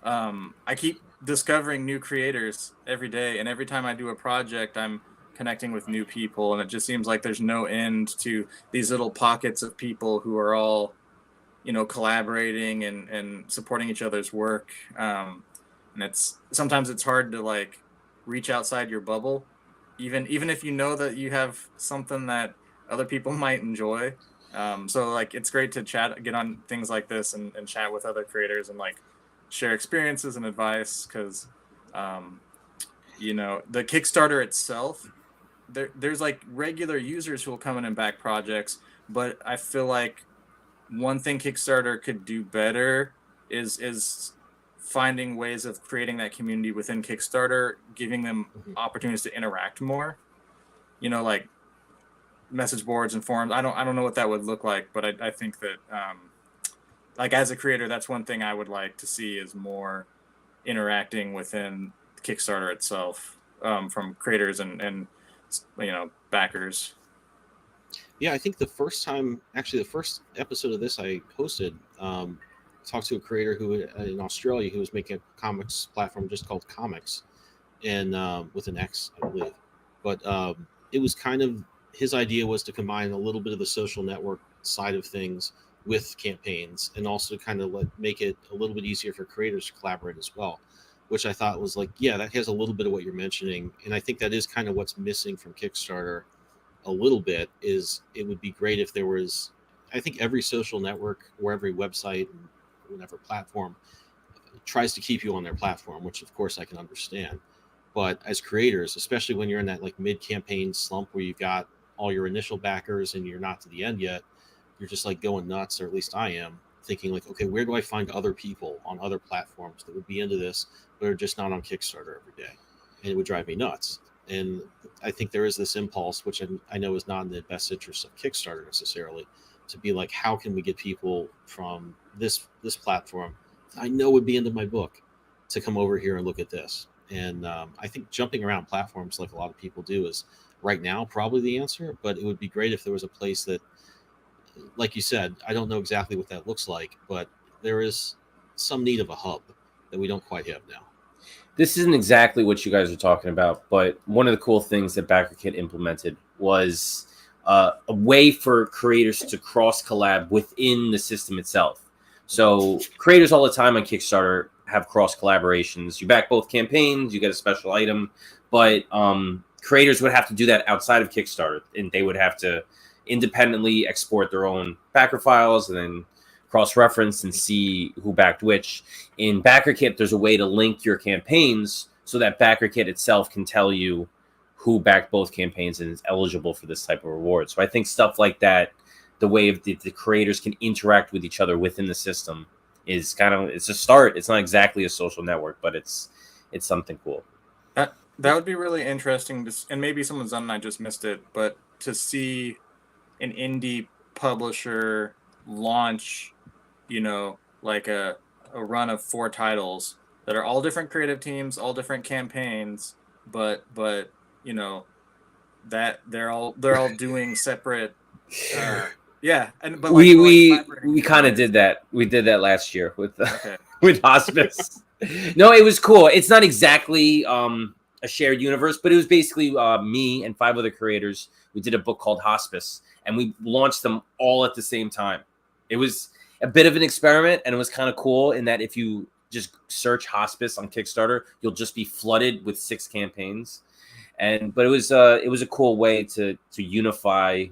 I keep discovering new creators every day, and every time I do a project, I'm connecting with new people, and it just seems like there's no end to these little pockets of people who are all, collaborating and supporting each other's work. And it's sometimes it's hard to like reach outside your bubble, even if you know that you have something that other people might enjoy. So like it's great to get on things like this and chat with other creators and like share experiences and advice because the Kickstarter itself, there's like regular users who will come in and back projects, but I feel like one thing Kickstarter could do better is finding ways of creating that community within Kickstarter, giving them opportunities to interact more. Like message boards and forums. I don't know what that would look like, but I think that like as a creator, that's one thing I would like to see is more interacting within Kickstarter itself from creators and backers. Yeah, I think the first episode of this I hosted, talked to a creator who in Australia who was making a comics platform just called Comics, and with an X, I believe. But it was kind of his idea was to combine a little bit of the social network side of things with campaigns, and also kind of make it a little bit easier for creators to collaborate as well, which I thought was like, yeah, that has a little bit of what you're mentioning, and I think that is kind of what's missing from Kickstarter a little bit. Is it would be great if there was, I think every social network or every website and whatever platform tries to keep you on their platform, which of course I can understand. But as creators, especially when you're in that like mid-campaign slump where you've got all your initial backers and you're not to the end yet, you're just like going nuts, or at least I am, thinking like, okay, where do I find other people on other platforms that would be into this, but are just not on Kickstarter every day? And it would drive me nuts. And I think there is this impulse, which I know is not in the best interest of Kickstarter necessarily, to be like, how can we get people from this platform I know would be into my book to come over here and look at this? And I think jumping around platforms like a lot of people do is right now probably the answer, but it would be great if there was a place that, like you said, I don't know exactly what that looks like, but there is some need of a hub that we don't quite have now. This isn't exactly what you guys are talking about, but one of the cool things that BackerKit implemented was a way for creators to cross collab within the system itself. So creators all the time on Kickstarter have cross collaborations. You back both campaigns, you get a special item, but creators would have to do that outside of Kickstarter, and they would have to independently export their own backer files and then cross-reference and see who backed which. In BackerKit, there's a way to link your campaigns so that BackerKit itself can tell you who backed both campaigns and is eligible for this type of reward. So I think stuff like that, the way the creators can interact with each other within the system, is it's a start. It's not exactly a social network, but it's something cool. That would be really interesting, and maybe someone's done and I just missed it, but to see an indie publisher launch, like a run of 4 titles that are all different creative teams, all different campaigns, but that they're all doing separate. We kind of did that. We did that last year with with Hospice. No, it was cool. It's not exactly a shared universe, but it was basically me and 5 other creators. We did a book called Hospice, and we launched them all at the same time. It was a bit of an experiment, and it was kind of cool in that if you just search Hospice on Kickstarter, you'll just be flooded with 6 campaigns. But it was a cool way to unify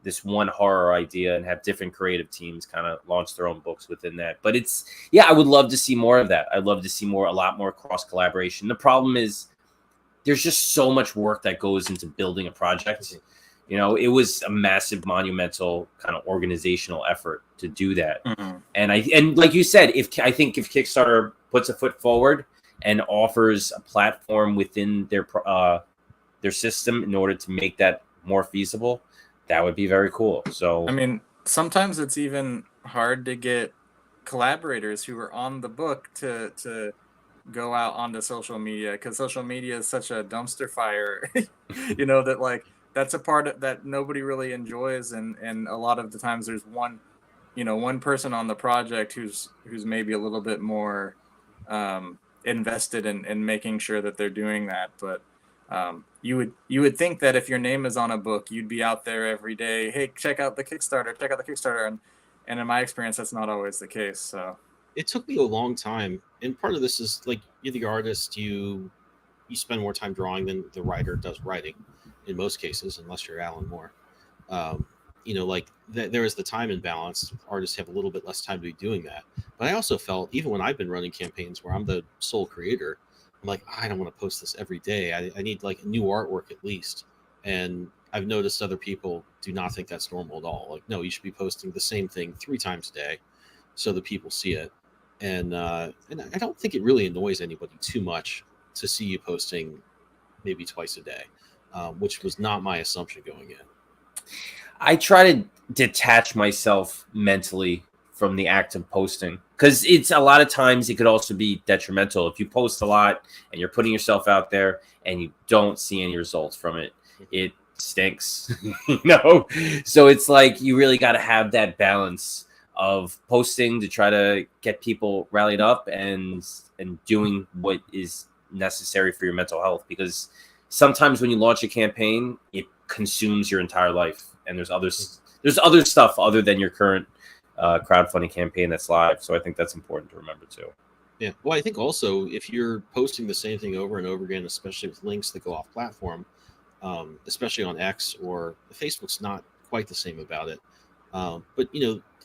this one horror idea and have different creative teams kind of launch their own books within that. But I would love to see more of that. I'd love to see a lot more cross collaboration. The problem is there's just so much work that goes into building a project. It was a massive, monumental kind of organizational effort to do that. Mm-hmm. And like you said, if Kickstarter puts a foot forward and offers a platform within their system in order to make that more feasible, that would be very cool. So, I mean, sometimes it's even hard to get collaborators who are on the book to go out onto social media, because social media is such a dumpster fire, that like, that's a part that nobody really enjoys, and a lot of the times there's one person on the project who's maybe a little bit more invested in making sure that they're doing that. But you would think that if your name is on a book, you'd be out there every day. Hey, check out the Kickstarter, and in my experience, that's not always the case. So It took me a long time, and part of this is like you're the artist, you spend more time drawing than the writer does writing, in most cases, unless you're Alan Moore. Um, like there is the time imbalance. Artists have a little bit less time to be doing that. But I also felt, even when I've been running campaigns where I'm the sole creator, I'm like, I don't want to post this every day. I need like new artwork at least. And I've noticed other people do not think that's normal at all. Like, no, you should be posting the same thing 3 times a day so that people see it. And I don't think it really annoys anybody too much to see you posting maybe twice a day, which was not my assumption going in. I try to detach myself mentally from the act of posting, because it's a lot of times it could also be detrimental if you post a lot and you're putting yourself out there and you don't see any results from it. It stinks, So it's like you really got to have that balance of posting to try to get people rallied up and doing what is necessary for your mental health, because sometimes when you launch a campaign, it consumes your entire life, and there's other stuff other than your current crowdfunding campaign that's live. So I think that's important to remember too. Yeah. Well, I think also if you're posting the same thing over and over again, especially with links that go off platform, especially on X or Facebook's not quite the same about it. But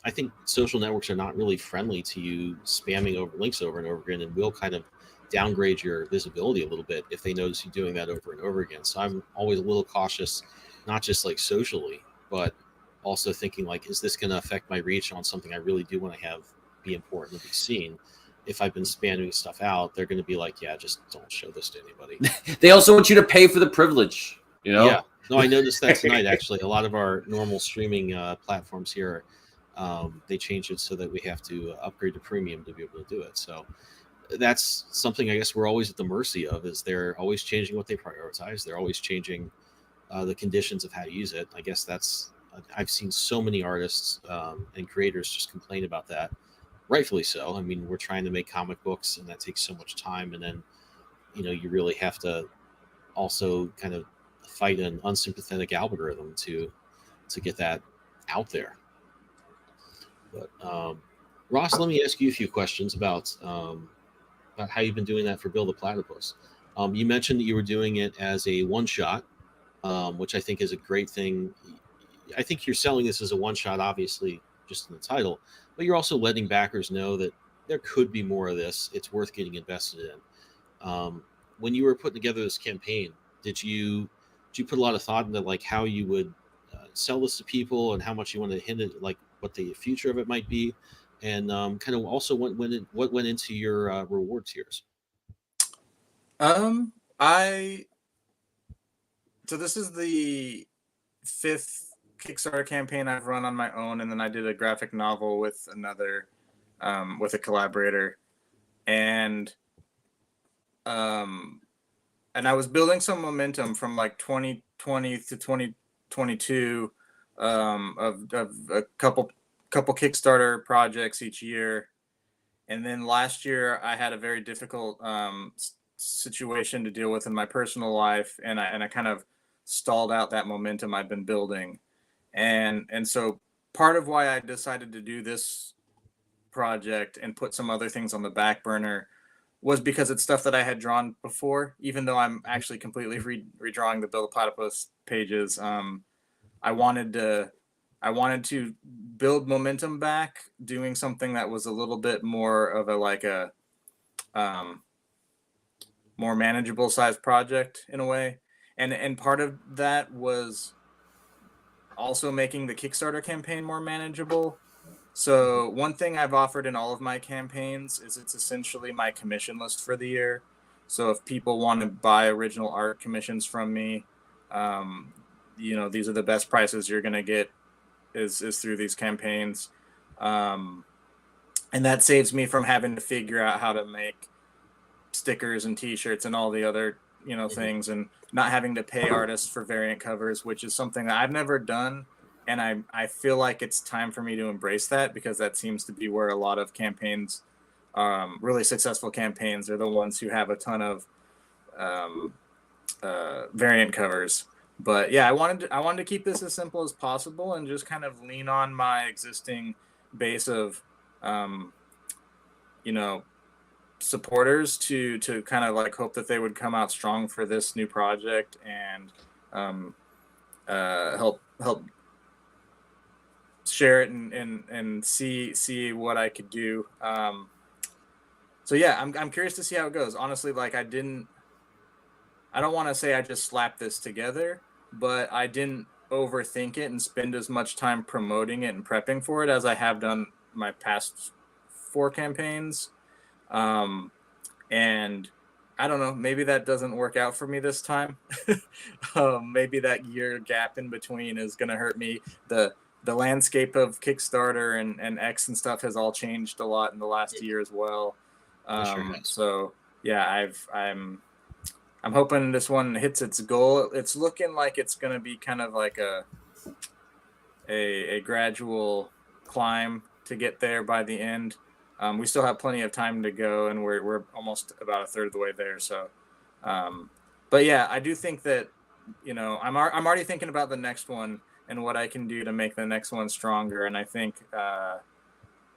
I think social networks are not really friendly to you spamming over links over and over again, and will kind of downgrade your visibility a little bit if they notice you doing that over and over again. So I'm always a little cautious, not just like socially, but also thinking like, is this going to affect my reach on something I really do want to have be important to be seen? If I've been spamming stuff out, they're going to be like, yeah, just don't show this to anybody. They also want you to pay for the privilege, Yeah. No, I noticed that tonight, actually. A lot of our normal streaming platforms here, they changed it so that we have to upgrade to premium to be able to do it. So that's something I guess we're always at the mercy of, is they're always changing what they prioritize. They're always changing the conditions of how to use it. I guess I've seen so many artists and creators just complain about that, rightfully so. I mean, we're trying to make comic books, and that takes so much time. And then, you really have to also kind of fight an unsympathetic algorithm to get that out there. But Ross, let me ask you a few questions about how you've been doing that for Bill the Platypus. You mentioned that you were doing it as a one-shot, which I think is a great thing. I think you're selling this as a one-shot, obviously, just in the title, but you're also letting backers know that there could be more of this. It's worth getting invested in. When you were putting together this campaign, did you put a lot of thought into like how you would sell this to people, and how much you want to hint at like what the future of it might be, and kind of also what went into your reward tiers? So this is the 5th Kickstarter campaign I've run on my own, and then I did a graphic novel with another, with a collaborator, and I was building some momentum from like 2020 to 2022, of a couple Kickstarter projects each year, and then last year I had a very difficult situation to deal with in my personal life, and I kind of stalled out that momentum I've been building. And so part of why I decided to do this project and put some other things on the back burner was because it's stuff that I had drawn before, even though I'm actually completely redrawing the Bill the Platypus pages. I wanted to build momentum back, doing something that was a little bit more of a more manageable size project in a way. And part of that was also making the Kickstarter campaign more manageable. So one thing I've offered in all of my campaigns is it's essentially my commission list for the year. So if people want to buy original art commissions from me, these are the best prices you're going to get is through these campaigns. And that saves me from having to figure out how to make stickers and t-shirts and all the other, things, and not having to pay artists for variant covers, which is something that I've never done. And I feel like it's time for me to embrace that, because that seems to be where a lot of campaigns really successful campaigns are the ones who have a ton of variant covers. But yeah, I wanted to keep this as simple as possible and just kind of lean on my existing base of you know, supporters to kind of like hope that they would come out strong for this new project and help share it and see what I could do. So yeah, I'm curious to see how it goes. Honestly, like I don't want to say I just slapped this together, but I didn't overthink it and spend as much time promoting it and prepping for it as I have done my past 4 campaigns. And I don't know, maybe that doesn't work out for me this time. Maybe that year gap in between is going to hurt me. The landscape of Kickstarter and X and stuff has all changed a lot in the last year as well. So yeah, I'm hoping this one hits its goal. It's looking like it's going to be kind of like a gradual climb to get there by the end. We still have plenty of time to go, and we're almost about a third of the way there. So, but yeah, I do think that, you know, I'm already thinking about the next one and what I can do to make the next one stronger. And I think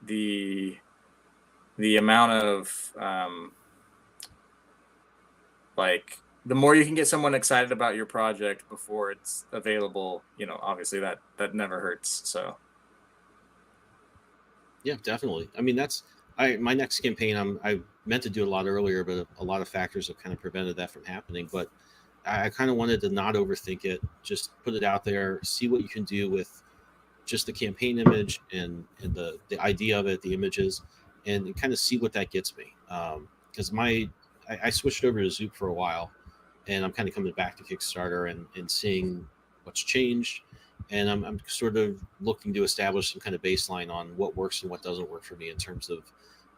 the amount of like the more you can get someone excited about your project before it's available, you know, obviously that never hurts. So. Yeah, definitely. I mean, my next campaign. I meant to do a lot earlier, but a lot of factors have kind of prevented that from happening. But I kind of wanted to not overthink it, just put it out there, see what you can do with just the campaign image and the idea of it, the images, and kind of see what that gets me. Because I switched over to Zoop for a while, and I'm kind of coming back to Kickstarter and seeing what's changed. And I'm sort of looking to establish some kind of baseline on what works and what doesn't work for me in terms of,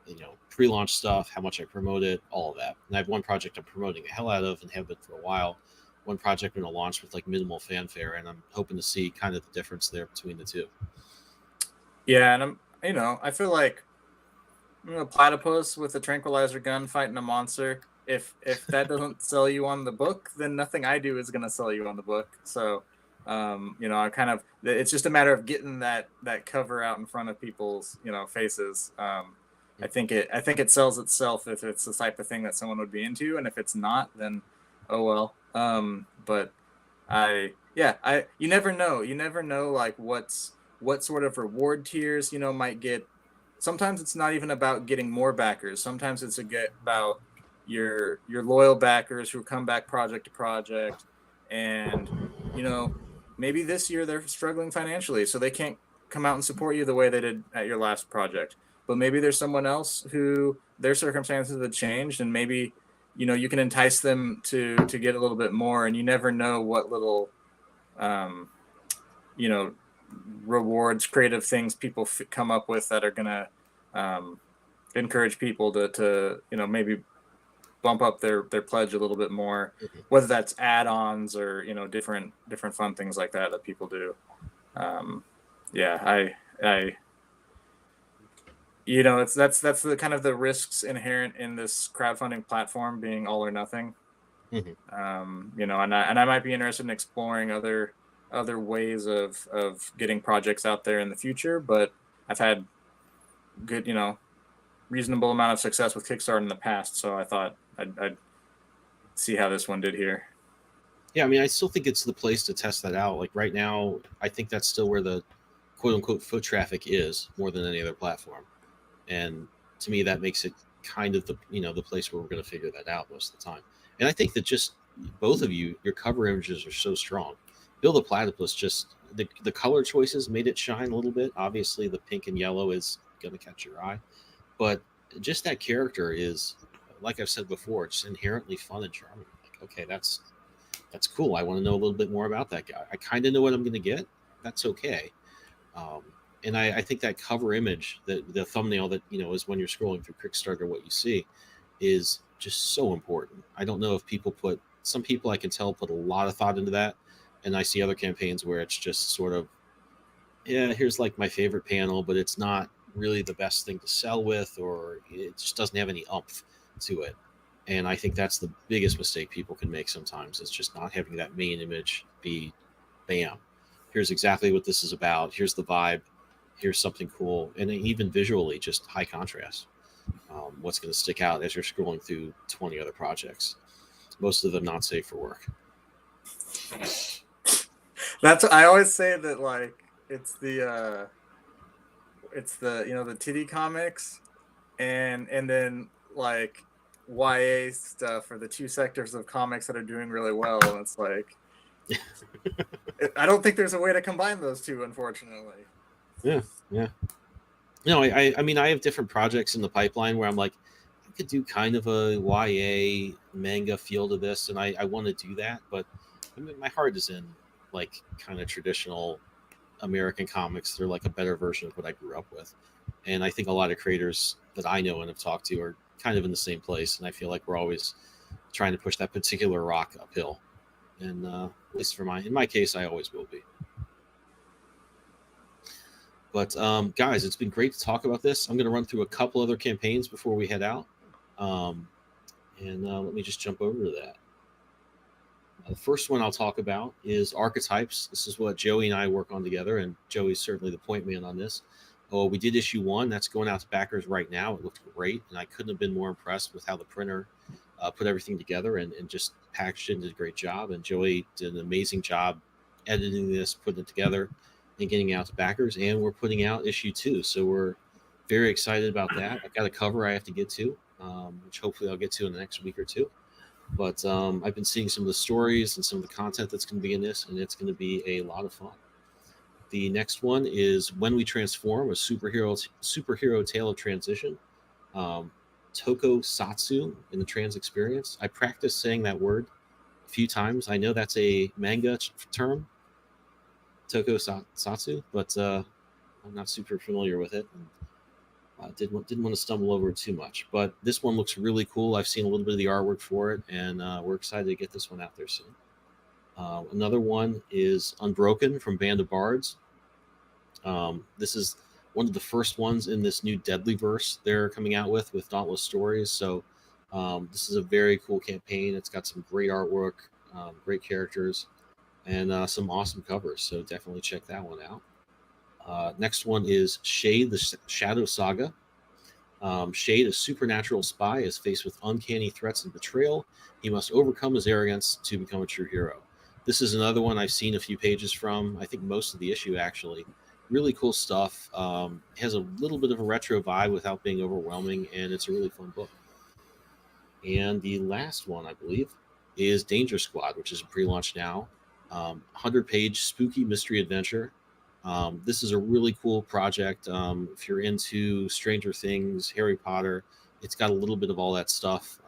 you know, pre-launch stuff, how much I promote it, all of that. And I have one project I'm promoting the hell out of and have been for a while. One project I'm going to launch with like minimal fanfare, and I'm hoping to see kind of the difference there between the two. Yeah, and I feel like a platypus with a tranquilizer gun fighting a monster. If that doesn't sell you on the book, then nothing I do is going to sell you on the book. So. It's just a matter of getting that cover out in front of people's, you know, faces. I think it sells itself if it's the type of thing that someone would be into, and if it's not, then oh well. But you never know like what sort of reward tiers, you know, might get. Sometimes it's not even about getting more backers. Sometimes it's about your loyal backers who come back project to project, and you know. Maybe this year they're struggling financially, so they can't come out and support you the way they did at your last project. But maybe there's someone else who their circumstances have changed, and maybe, you know, you can entice them to get a little bit more. And you never know what little, you know, rewards, creative things people come up with that are gonna encourage people to you know, maybe bump up their pledge a little bit more, whether that's add-ons or, you know, different fun things like that people do. I you know, that's the kind of the risks inherent in this crowdfunding platform being all or nothing. You know, and I might be interested in exploring other ways of getting projects out there in the future, but I've had good, you know, reasonable amount of success with Kickstarter in the past, so I thought I'd see how this one did here. Yeah, I mean, I still think it's the place to test that out. Like right now, I think that's still where the quote unquote foot traffic is more than any other platform. And to me, that makes it kind of the, you know, the place where we're going to figure that out most of the time. And I think that just both of you, your cover images are so strong. Bill the Platypus, just the color choices made it shine a little bit. Obviously, the pink and yellow is going to catch your eye, but just that character is, like I've said before, it's inherently fun and charming. Like, okay, that's cool. I want to know a little bit more about that guy. I kind of know what I'm going to get. That's okay. And I think that cover image, the thumbnail that, you know, is when you're scrolling through Kickstarter, what you see is just so important. I don't know if some people I can tell put a lot of thought into that. And I see other campaigns where it's just sort of, yeah, here's like my favorite panel, but it's not really the best thing to sell with, or it just doesn't have any umph to it. And I think that's the biggest mistake people can make sometimes, is just not having that main image be, bam, here's exactly what this is about. Here's the vibe. Here's something cool. And even visually, just high contrast. What's going to stick out as you're scrolling through 20 other projects, most of them not safe for work. I always say that, like, it's the the titty comics and then like YA stuff are the two sectors of comics that are doing really well, and it's like I don't think there's a way to combine those two, unfortunately. Yeah. No, I mean, I have different projects in the pipeline where I'm like, I could do kind of a YA manga feel to this, and I want to do that, but I mean, my heart is in like kind of traditional American comics. They're like a better version of what I grew up with, and I think a lot of creators that I know and have talked to are kind of in the same place, and I feel like we're always trying to push that particular rock uphill, and at least in my case, I always will be. But guys, it's been great to talk about this. I'm going to run through a couple other campaigns before we head out, and let me just jump over to that. The first one I'll talk about is Archetypes. This is what Joey and I work on together, and Joey's certainly the point man on this. Oh, we did issue 1. That's going out to backers right now. It looked great, and I couldn't have been more impressed with how the printer put everything together and just packaged it and did a great job. And Joey did an amazing job editing this, putting it together, and getting it out to backers. And we're putting out issue 2, so we're very excited about that. I've got a cover I have to get to, which hopefully I'll get to in the next week or two. But I've been seeing some of the stories and some of the content that's going to be in this, and it's going to be a lot of fun. The next one is When We Transform, a superhero tale of transition. Toko Satsu in the trans experience. I practiced saying that word a few times. I know that's a manga term, Toko Satsu, but I'm not super familiar with it. Didn't want to stumble over it too much, but this one looks really cool. I've seen a little bit of the artwork for it, and we're excited to get this one out there soon. Another one is Unbroken from Band of Bards. This is one of the first ones in this new Deadly verse they're coming out with Dauntless Stories. So this is a very cool campaign. It's got some great artwork, great characters, and some awesome covers. So definitely check that one out. Next one is Shade, the Shadow Saga. Shade, a supernatural spy, is faced with uncanny threats and betrayal. He must overcome his arrogance to become a true hero. This is another one I've seen a few pages from. I think most of the issue, actually. Really cool stuff. Has a little bit of a retro vibe without being overwhelming, and it's a really fun book. And the last one, I believe, is Danger Squad, which is pre-launch now. 100-page spooky mystery adventure. This is a really cool project. If you're into Stranger Things, Harry Potter, it's got a little bit of all that stuff.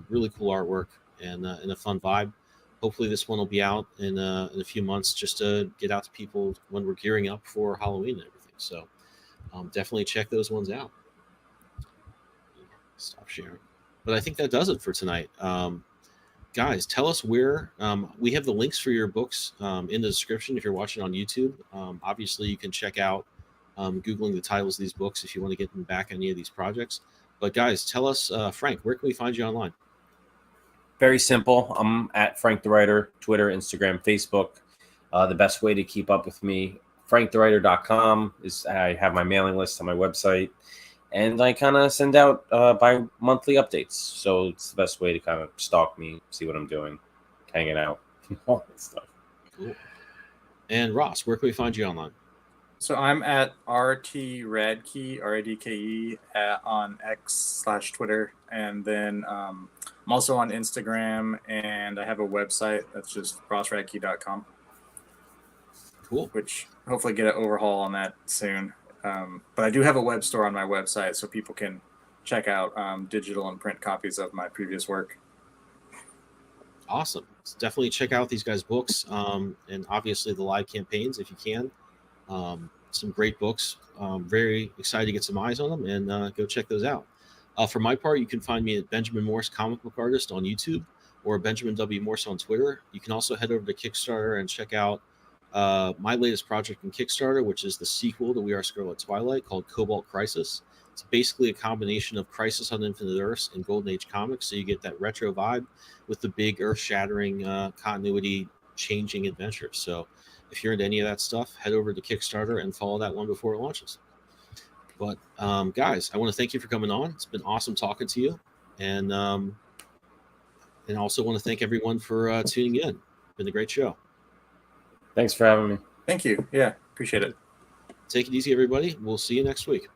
Really cool artwork and a fun vibe. Hopefully this one will be out in a few months, just to get out to people when we're gearing up for Halloween and everything. So definitely check those ones out. Stop sharing. But I think that does it for tonight. Guys, tell us where. We have the links for your books in the description if you're watching on YouTube. Obviously, you can check out Googling the titles of these books if you want to get them back any of these projects. But guys, tell us, Frank, where can we find you online? Very simple. I'm at Frank the Writer, Twitter, Instagram, Facebook. The best way to keep up with me, frankthewriter.com, is I have my mailing list on my website. And I kind of send out bi-monthly updates. So it's the best way to kind of stalk me, see what I'm doing, hanging out, all that stuff. Cool. And Ross, where can we find you online? So I'm at RT Radke, RADKE, on X/Twitter. And then I'm also on Instagram, and I have a website that's just rossradke.com. Cool. Which hopefully get an overhaul on that soon. But I do have a web store on my website, so people can check out digital and print copies of my previous work. Awesome. So definitely check out these guys' books, and obviously the live campaigns if you can. Some great books. Very excited to get some eyes on them, and go check those out. For my part, you can find me at Benjamin Morse Comic Book Artist on YouTube or Benjamin W. Morse on Twitter. You can also head over to Kickstarter and check out my latest project in Kickstarter, which is the sequel to We Are Scarlet Twilight, called Cobalt Crisis. It's basically a combination of Crisis on Infinite Earths and Golden Age comics, so you get that retro vibe with the big earth-shattering continuity-changing adventures. So if you're into any of that stuff, head over to Kickstarter and follow that one before it launches. But guys, I want to thank you for coming on. It's been awesome talking to you, and I also want to thank everyone for tuning in. It's been a great show. Thanks for having me. Thank you. Yeah, appreciate it. Take it easy, everybody. We'll see you next week.